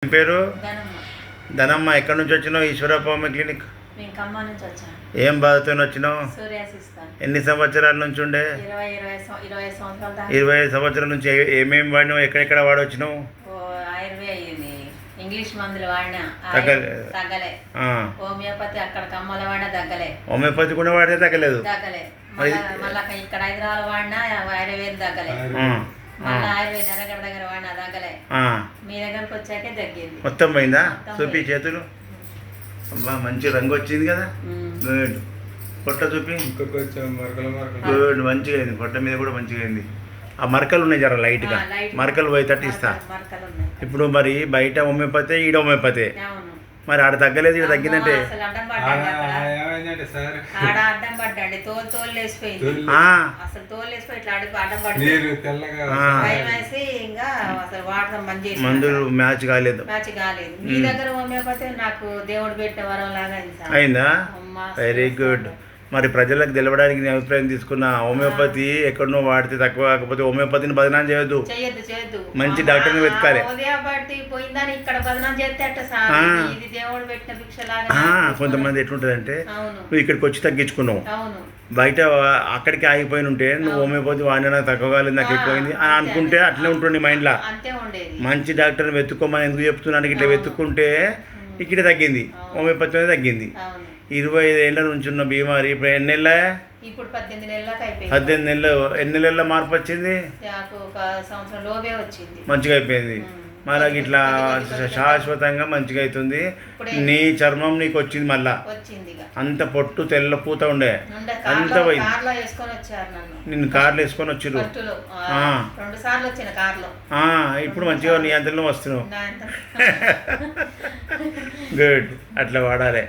ఏం పేరు? ధనమ్మ. ధనమ్మ. ఎక్కడి నుంచి వచ్చినావు? ఈశ్వరప్ప క్లినిక్. మేము ఖమ్మం నుంచి వచ్చాను. ఏం బాధతో వచ్చినావు? సూర్యాసిస్తాను. ఎన్ని సంవత్సరాల నుంచి ఉండే? 20 సంవత్సరాల దాకా. 25 సంవత్సరాల నుంచి ఏమేమి వాడినావు? ఎక్కడెక్కడ వాడొచ్చినావు? ఆయుర్వేద ఇంగ్లీష్ మందులు వాడినా తగ్గలే. హోమియోపతి అక్కడ ఖమ్మంలో వాడినా తగ్గలే. హోమియోపతి కూడా వాడితే తగ్గలేదు. మళ్ళీ ఇక్కడ హైదరాబాద్ వాడినా ఆయుర్వేదం తగ్గలే. మళ్ళీ ఆయుర్వేద ఎర్రగడ్డ దగ్గర వాడినా తగ్గలే. మీ దగ్గరకు వచ్చాకే తగ్గింది. మొత్తం పోయిందా? చూపి చేతులు. అమ్మా మంచి రంగు వచ్చింది కదా. గుడ్. పొట్ట చూపి. గుడ్. మంచిగా అయింది. పొట్ట మీద కూడా మంచిగా అయింది. ఆ మరకలు ఉన్నాయి జర లైట్గా. మరకలు పోయేటట్టు ఇస్తా. ఇప్పుడు మరి బయట హోమియోపతి, ఈడ హోమియోపతి. మరి ఆడ తగ్గలేదు, ఇక్కడ తగ్గిందంటే అడ్డం పడ్డాండి. తోలు లేసిపోయింది. అసలు తోలు లేసిపోయి ఇట్లా అడ్డం పడింది. ఇంకా అసలు వాడదాం మందులు మ్యాచ్ కాలేదు. మీ దగ్గర హోమియోపతి నాకు దేవుడు పెట్టిన వరం లాగా అయిందా? Very good. మరి ప్రజలకు తెలవడానికి నేను అభిప్రాయం తీసుకున్న హోమియోపతి ఎక్కడనో వాడితే తక్కువ, కాకపోతే హోమియోపతిని బదనాం చేయొద్దు. మంచి డాక్టర్ని వెతకాలి. కొంతమంది ఎట్లుంటదంటే నువ్వు ఇక్కడికి వచ్చి తగ్గించుకున్నావు, బయట అక్కడికి ఆగిపోయి ఉంటే నువ్వు హోమియోపతి వాడినా తక్కువ కాలేదు, నాకు ఎక్కువైంది అని అనుకుంటే అట్లే ఉంటుంది మైండ్లో. మంచి డాక్టర్ని వెతుక్కోమని ఎందుకు చెప్తున్నాను? ఇట్లా వెతుక్కుంటే ఇక్కడ తగ్గింది, హోమియోపతి అనేది తగ్గింది. 25 ఏళ్ళ నుంచి ఉన్న బీమారి ఇప్పుడు ఎన్ని నెలల? ఇప్పుడు 18 నెలలకు అయిపోయింది. 18 నెలలు. ఎన్ని నెలల మార్పు వచ్చింది? మంచిగా అయిపోయింది. మళ్ళీ ఇట్లా శాశ్వతంగా మంచిగా అవుతుంది. నీ చర్మం నీకు వచ్చింది మళ్ళా. అంత పొట్టు తెల్ల పూత ఉండే అంత పోయింది. నిన్ను కార్లో వేసుకొని వచ్చిర్రు. ఇప్పుడు మంచిగా నీ అంతలో వస్తున్నావు. గుడ్. అట్లా వాడాలి.